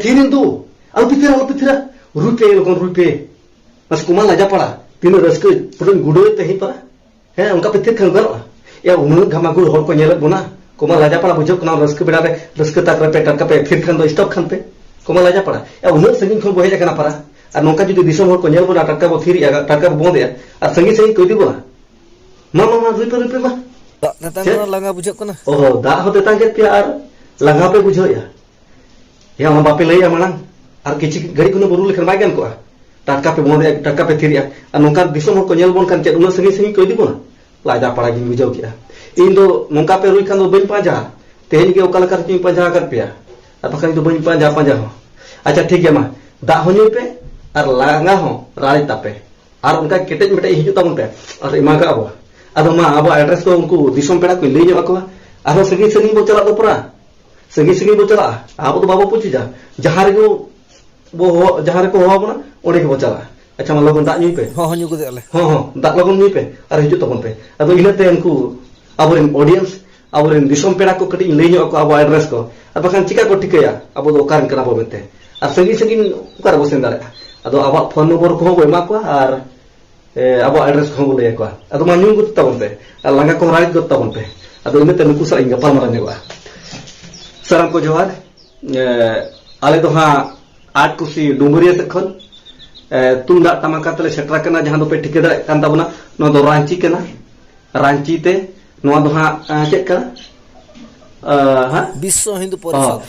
थीरिन दो आलो पिथिरा RuPay mas kumal aja pala tino raske pudun gudo tehi para he unka pithir khang garo ya unun ghamagul hor ko nyelak buna kumal aja pala bujok na raske beda re raske tak re petar ka pe phir khan do stop khan pe kumal aja pala ya unun sengin khon bohe jakana para ar nongka judi disom hor ko nyel buna takka bo thiri aga takka bo bonde ar sengin koi dibona ma rupe ma datang langa bujok kana oh da hote tangket pia ar langa pe bujo ya ma bape lei ya manang ar kichi gari kuno boru lekhan bagan ko taka pe bonde taka pe thiri ar nongka disom hor ko nyel bon kan chet unun sengin koi dibona laja para gi bujau kia indo nongka pe rui kan do ben panja tehni ge okala kar ki panja kar pia apakah itu ben panja ho acha thik ya ma da ho nyoi pe ar langa ho rali tape ar unka ketej mete hiju tabun pe ar imaga abo ado ma abo address ko unku disom peda ko lei nyo ako aro sengin bo chala do pura sengin bo chala abo to babo puchi ja jahar ko ho bona ode ke bo chala acha ma logon dak nyui pe ho nyu ko ale ho dak logon nyui pe ar hiju tabun pe ado ilate unku aborin audience aborin disom peda ko kati lei nyo ako abo address ko apakah chika ko tikaya abo do karan kana bo bete ar sengin ukar bo sen dare ado abo phone number ko bo ema ko ar abo address ko bo lei ko ado ma nyu gut tabun pe ar langa ko rait gut tabun pe ado inate nuku sa inga palmaran ne wa saram ko johar ale do ha 8 kusi dumburia sekhon tunda tamaka tele setra kana jahan do pe tike dare kan tabuna no do ranchi kana ranchi te no do ha chet kana ha Biswa Hindu Porishod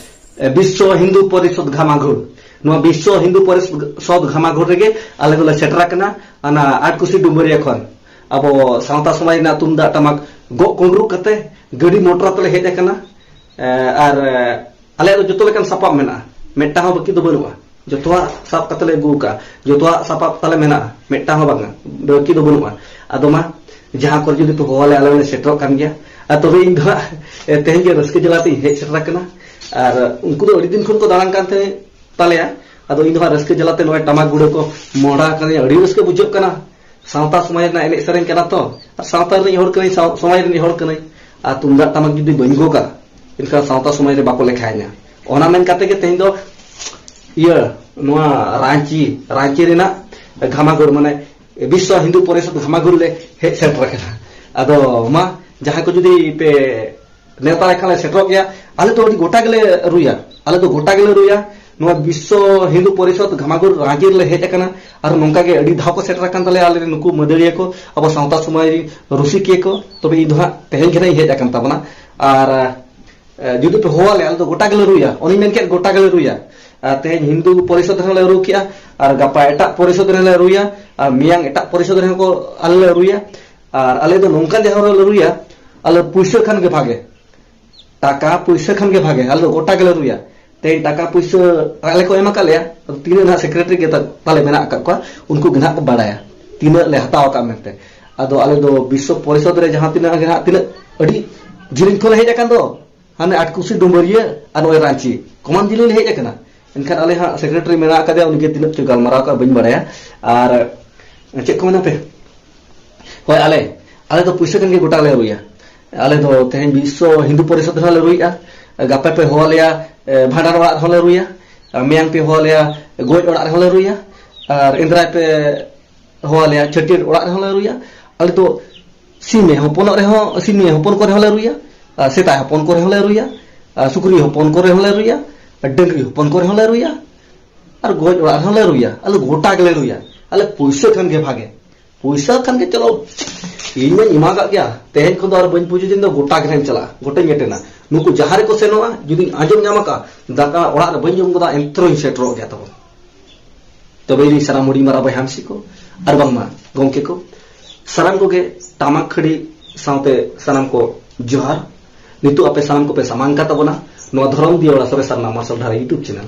Biswa Hindu Porishod Ghamagul no Biswa Hindu Porishod Ghamagul rege ale do setra kana ana 8 kusi dumburia khon abo sawta samaj na tunda tamak go kongru kate gadi motor tele hej kana ar ale do joto lekan sapap mena metta ho baki do banua jotoa sap katale guka jotoa sapap tale mena metta ho banga baki do banua ado ma jaha kor judi to hole ale setro kan gya ato ing da tehen ge raske jalati hej setra kana ar unku do adi din khon ko dalang kan the taleya ado ing da raske jalate noy tamak gudo ko moda kan adi raske bujok kana sawta samaj na ene sereng kana to sawta ri hor kanai samaj ri hor kanai a tunda tamak judi bango ka इनका सावता समय रे बाको लेखायना ओना main काते के तेन दो ये नोआ रांची रे ना घमागुर माने विश्व हिंदू परिषद घमागुर ले हे सेट रखना अदो मा जहां को जुदी पे नेता लेखा सेटरो गया आले तो गोटा गेले रुया नोआ विश्व हिंदू परिषद घमागुर रांची ले हे एकना आर नोंका के अडी धाव को सेट रखन तले आले नुकु मदरिया को अब सावता समय रुसिके को तबे इ दोहा तेहेन घने हे एकन तबना आर जुदी पे होवाले आल तो गोटा गेले रुया ओनी मेन के गोटा गेले रुया तेहेन हिंदू परिषद हले रुकिया आर गपा एटा परिषद हले रुया आर मियांग एटा परिषद रे को आले रुया आर आले तो नोंका जहां रे रुया आले पुइसा खान के भागे टाका पुइसा खान के भागे आले गोटा गेले रुया ते टाका पुइसा आले को एमा काले तीन ना सेक्रेटरी के ताले मेना का को उनको गना को बाडाया तीन ले हताव का मेते आदो आले दो विश्व परिषद रे जहां तीन अडी जिलिन को हे जाकन दो हाने 8 कुसी डुमरिया अनोय रांची कमान जिले हेज कना इनखान आले हा सेक्रेटरी मेना कदे उनके तिन च गलमाराव का बइन बड़ाया आर चे को मना पे होय आले तो पुइसा कन के गोटा ले रुया आले तो तेहन विश्व हिंदू परिषद हले रुया गापे पे होलिया भाडार ओड़ा हले रुया मियांग पे होलिया गोज ओड़ा हले रुया आर इंद्रा पे होलिया छटिर ओड़ा हले रुया आले तो सीमे हपन रे हो सीमे हपन को हले रुया सेता हपन को हले रुया सुक्री हपन को हले रुया डंगरी हपन को हले रुया और गोज ओड़ा हले रुया आले गोटा गले रुया आले पैसा खान के भागे पैसा खान के चलो इन में इमागा गया तेहन को दर बन पूजे दिन गोटा गरेन चला गोटे मेटेना नुकु जहारे को सेनोआ जुदी आजम नामका दाका ओड़ा रे बन जम गदा एंत्रो सेट्रो गया तबे री सारा मुड़ी मारा बहामसी को और बांगमा गोंके को साराम को के टामाक खड़ी साउते सानाम को जोहार नितु आपे सानाम को पे सामान का तबना नो धरम दियोला सबे सरना मार्शल धारा यूट्यूब चैनल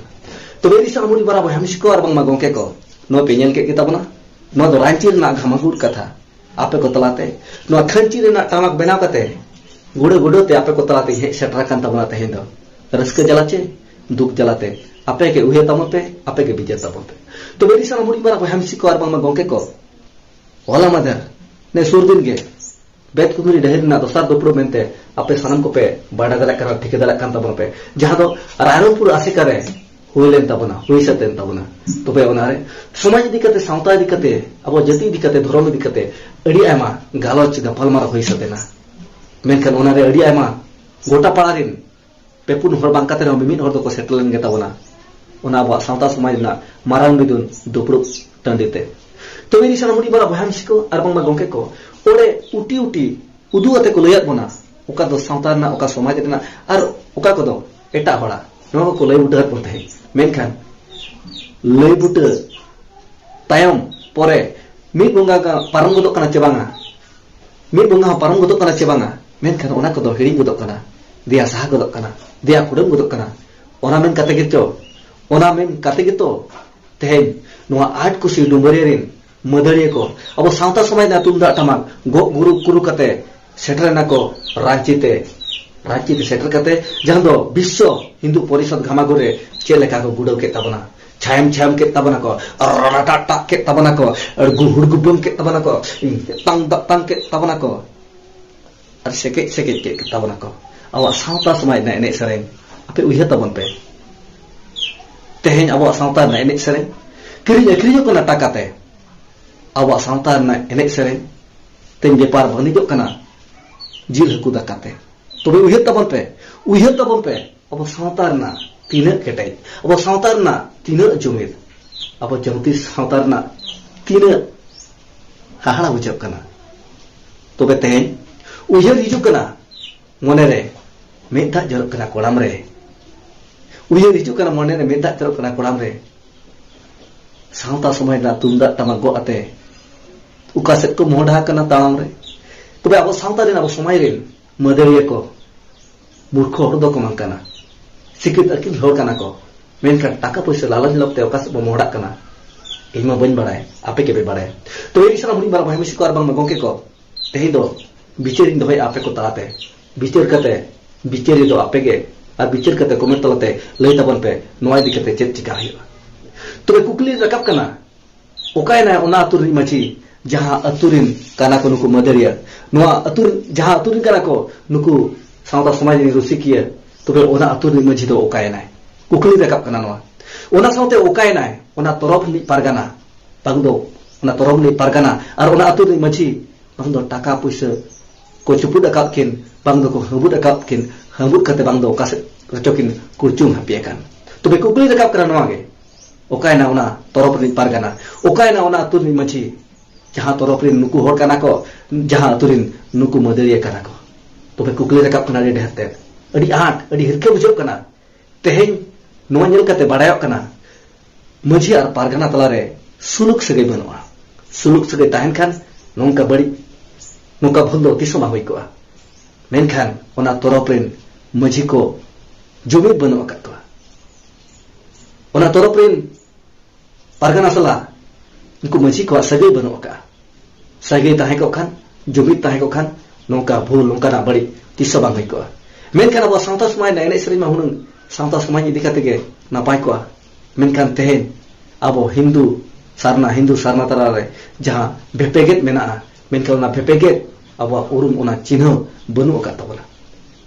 तबे री सारा मुड़ी मारा बहामसी को और बांगमा गोंके को नो पेनल के तबना नो दो रांची ना घमागुर कथा आपे को तलाते नो खंची रे ना टामाक बनाव कते गुड़े गुड़े ते आपे को तलाते हे सेटरा कान तबना ते हेंदो रस्के जलाचे दुख जलाते आपे के उहे तमते आपे के बिजे तमते तो बेरी सारा मुड़ी मारा बहामसी को और बांगमा गोंके को ओला मदर ने सुरदिन के बेत कुमरी डहेर ना दोसार दोपड़ो मेनते आपे सनम को पे बाड़ा दला कर ठिके दला कान तबन पे जहां दो रायरंगपुर आसे करे huilen tabona huisaten tabona tobe onare somaj dikate sauta dikate abo jati dikate dhorom dikate adi ayma galoch gapalmar huisatena menkan onare adi ayma gota palarin pepun hor bangkate no mimin hor doko settlen getabona ona abo sauta somaj na marang bidun dupruk tandite tobe ni sana mudi bara bham siko ar bang ma gongke ko ore uti udu ate ko layat bona oka do sauta na oka somaj na ar oka ko do eta hora no ko lay buta ko tahe menkan lay buta tayom pore mid bunga ka parang godok kana cebanga mid bunga parang godok kana cebanga menkan ona ko do hiri godok kana dia sah godok kana dia kudum godok kana ona men kate gitu tehen noa 8 kusi dumberin madariya ko abo sauta samaj na tumda tamak go guru kuru kate setrena ko Ranchi te setter kate jahan do bisho hindu porishod ghamagore cheleka ko budau ke tabana chayam ke tabana ko ranata ke tabana ko guhur gubum ke tabana ko tang ke tabana ko ar seke ke tabana ko awa sauta samaj na ene sereng ape uiha tabon pe tehen awa sauta na ene sereng kiri ko na takate awa sauta na ene sereng ten bepar banijo kana jil haku dakate tobe uihat tabon pe abo sautar na tina ketai abo sautar na tina jumit abo jamtis sautar na tina hahara bujab kana tobe tehen uihat hijuk kana monere medha jorok kana kolam re uihat hijuk kana monere medha jorok kana kolam re sauta somaj na tumda tamak go ate uka set ko mohdha kana talam re tobe abo sauta ren abo somaj ren madariya ko murkho hor do ko mangkana sikit akil hor kana ko menkan taka poisa lalaj lopte okas bo modak kana ima bain barai ape ke be barai to ei sana muni bar bhami sikar bang magongke ko tehi do bicherin do ape ko talate bicher kate bicheri do ape ge ar bicher kate comment talate lei tabon pe noai dikate chet chika hiya to kukli rakap kana okai na ona atur machi jaha aturin kana ko nuku madariya noa atur jaha aturin kana ko nuku sauta samaj ni rusikia tobe ona atur ni maji do okai nai kukli rakap kana noa ona saute okai nai ona torof ni pargana bangdo ona torof ni pargana ar ona atur ni maji bangdo taka puisa ko chupud akap kin bangdo ko hubud akap kin hambut kate bangdo kas recokin kurcung hapiakan tobe kukli rakap kana noa ge okai na ona torof ni pargana okai na ona atur ni maji jaha torof rin nuku hor kana ko jaha aturin nuku madariya kana ko tobe kukli rakap kana de hate adi hirke bujau kana tehen noa nyel kate badayok kana maji ar pargana talare suluk sagai banua suluk sagai tahen kan nongka bari nongka bhondo tisoma hoi ko menkan ona torof rin maji ko jumit banua kat ko ona torof rin pargana sala nuku maji ko sagai banua ka sagai tahen ko kan jumit tahen ko kan nongka bhul nongka na bari tisoma hoi ko menkan abo sauta samaj na ene serei ma hunung sauta samaj idi kate ge napai ko menkan tehen abo hindu sarna tarare jaha bepeget mena menkan na bepeget abo urum ona chinho banu ka tabona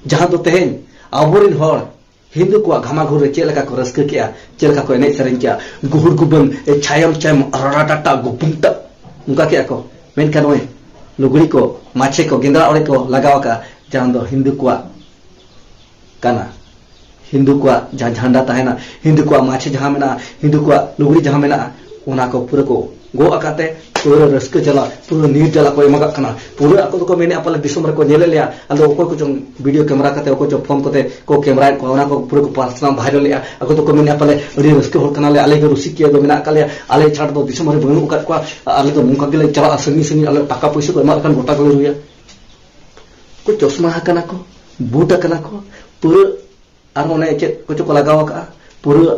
jaha do tehen aborin hor hindu ko ghama ghore chelaka ko raska kia chelaka ko ene sereng kia guhur gubam chayam aratata gupungta muka kia ko menkan oi luguri ko mache ko gendra ore ko lagawa ka jahan do hindu ko kana hindu ko janda tahena hindu ko mache jaha mena hindu ko luguri jaha mena ona ko pura ko go akate pura raska jala pura nir jala ko emaga kana pura ako ko mene apala disomar ko nyele lea ando ko jong video camera kate ko jo phone kote ko camera ko ona ko pura ko personal viral lea ako to ko mene apale adi raska hor kana le ale ko rusikia do mena kale ale chhat do disomar banu ukat ko ale to mungka gele chala sangi ale taka poisa ko emakan gota ko ruya ko chosma kana ko buta kana ko pura arone chet ko ko lagawa ka pura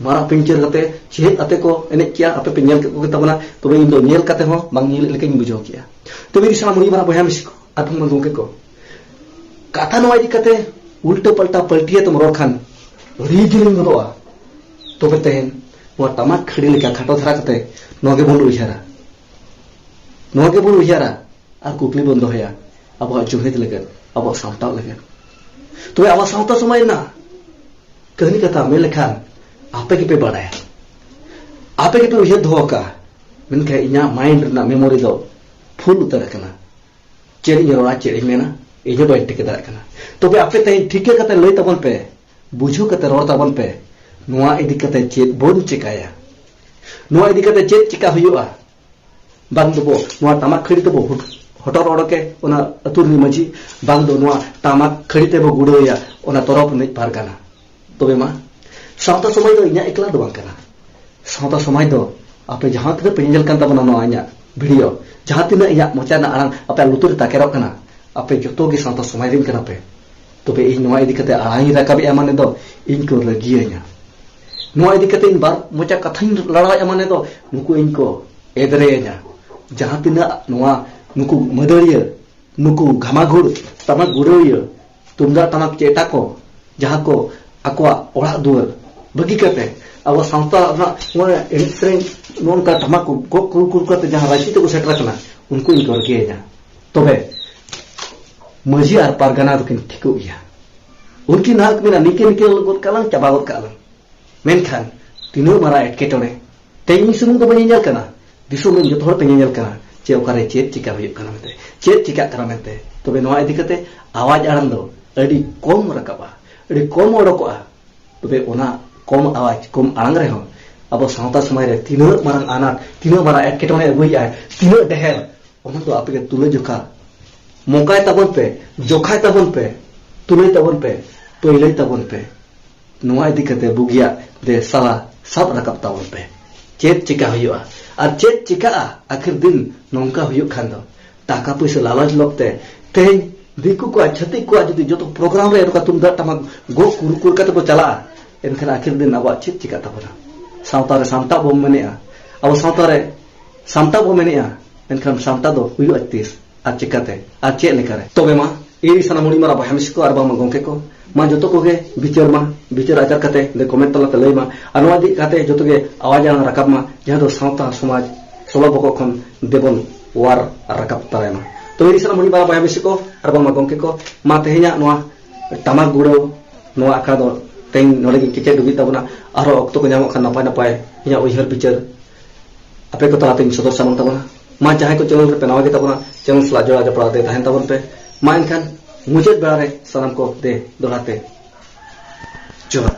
mara pincer kate chet ate ko ene kia ape penyel ko kita mana tobe indo nyel kate ho bang nyel lekin bujo kia tobe di sana muni bara boyam siko athum mangke ko kata no aji kate ulta palta paltiya tum rokhan rigiling goa tobe tehen wa tamak khidi leka khato thara kate noge bolu ihara ar kukli bondo hoya abo juhid legan abo samta legan tobe awa sauta samay na kahani kata melekhan आपे के पे बाड़ाया आपे के पे उहे दो का मेनखे इना माइंड ना मेमोरी दो फुल उतर कना चेड़ रोड़ा चेड़ मेना इजे बाय टिके दाड़ा कना तबे आपे तै ठीके कते लई तबन पे बुझु कते रोड़ तबन पे नुआ इदी कते चेद बोन चिकाया नुआ इदी कते चेद चिका हुयुआ बांग दबो नुआ तामाक खड़ी तबो हटर ओडके ओना अतुरनी मजी बांग दो नुआ तामाक खड़ी तबो गुडोया ओना तरफ नि पारगाना तबे मा सावता समय दो इना एकला दो बांग कना सावता समय दो आपे जहां तक पे नेल कान तबना नो आnya वीडियो जहां तिना इया मोचाना आराम आपे लुतुर ताकेरो कना आपे जतो गे सावता समय दिन कना पे तबे इन नुआ इदी कते आराई राकाबे माने दो इन को लगियाnya नुआ इदी कते इन बार मोचा कथाइन लड़ाय माने दो नुकु इन को एदरेया जहां तिना नुआ नुकु मदरिया नुकु घामाघुड़ तमाक गुड़ोया तुमदा तमाक चेटा को जहां को अकवा ओड़ा दुआर बगी कते अब सावता नोनका टमाक को कुल करते जहां राशि तो सेटर कना उनको इन कर गेया तबे मजी आर पारगाना तो किन ठिको गया उनकी नाक में निके निके गोद कालां चाबा गोद कालां मेनखान तीनो मारा एटकेटोने तेनी सुमुंग दो बनी ñel kana दिसो में जो थोड़ पे ñel kana चे ओकारे चेत चिका हुयुग kana मेते चेत चिका करा मेते तबे नोआ इदी कते आवाज आड़ान दो अडी कम रकाबा अडी कम ओडकोआ तबे ओना कम आवाज कम आड़ांग रे हो अब सावता समय रे तीनो मारंग आनाट तीनो मारा एटकेटोने अगुइया तीनो देहर ओना तो आपे तुले जोखा मोकाय तबन पे जोखाय तबन पे तुले तबन पे तोइले तबन पे नुआ इदी कते बुगिया दे साला सब रकब तबन पे चेत चिका हुयुआ और चेत चिका आखिर दिन नौका हुयुग खान दो टाका पैसा लालच लोगते तेज दिकु को छति को जदि जो प्रोग्राम रे एरका तुम दा तमा गो कुरकुर कते को चला एनखान आखिर दिन अब चेत चिका तबना सावता रे सामता बो मेनेआ अब सावता रे सामता बो मेनेआ एनखान सामता दो हुयुआ तीस आ चिकाते आ चेत लेकारे तबे मा iri sana muli mara bahamish ko arba ma gongke ko ma joto ko ge bicar ajar kate de comment tala tele ma anwa di kate joto ge awaj ang rakab ma jaha do sauta samaj sola boko kon debon war rakab tare ma to iri sana muli mara bahamish ko arba ma gongke ko ma tehnya noa tamak gudo noa aka do teng nole ge kiche dubi tabuna aro okto ko nyamok kan napai inya uihar bicar ape ko tala ting sodor samang tabuna ma jahe ko channel pe nawa ge tabuna channel slajo aja pala de tahen tabun pe mainkan मुझे बड़े सलाम को दे दोहराते जोहर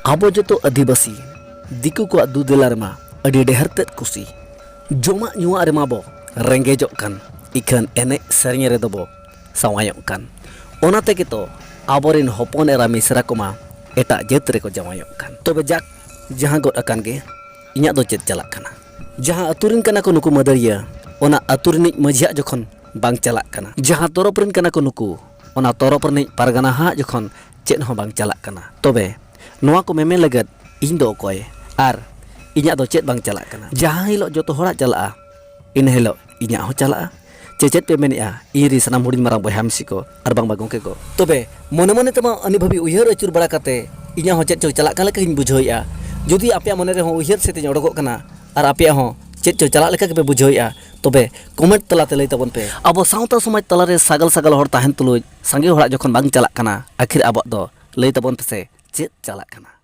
आबो जो तो आदिवासी दिकु को दुदेलार मा अडी डेहरते कुसी जोमा नुआ रे माबो रेंगेजो कान इखन एने सेरेंग रे दबो सवायो कान ओनाते के तो आबोरिन हपन एरा मिसरा कोमा एटा जेत रे को जमायो कान तबे जाक जहां गोद अकान गे इnya दो चेत चला काना जहां अतुरिन काना को नुकु मदरिया ओना अतुरिनिक मझिया जखन बांग चला काना जहां तोरपरिन काना को नुकु ओना तोरपरिनिक पारगाना हा जखन चेत हो बांग चला काना तबे नोआ को मेमे लगत इन दो कोय आर इnya दो चेत बांग चला काना जहां हिलो जतो होड़ा चला इन हिलो इnya हो चला चेचेत पे मेनिया इरी सनाम हुडिन मारांग बयहा मिसि को आर बांग बागोंके को तबे मने मने तमा अनुभवी उयहर अचुर बड़ा काते इnya हो चेत चो चला काले किन बुझोया जदि आपे मने रे हो उयहर सेते ओडगो कना आर आपे हो चेत चो चला लेका के बुझोया तबे कमेंट तलाते लई तबन पे अब सावता समाज तलारे सागल सागल हर ताहेन तुलुज संगे होड़ा जखन बांग चला कना आखिर अब दो लई तबन पे से चेत चला कना।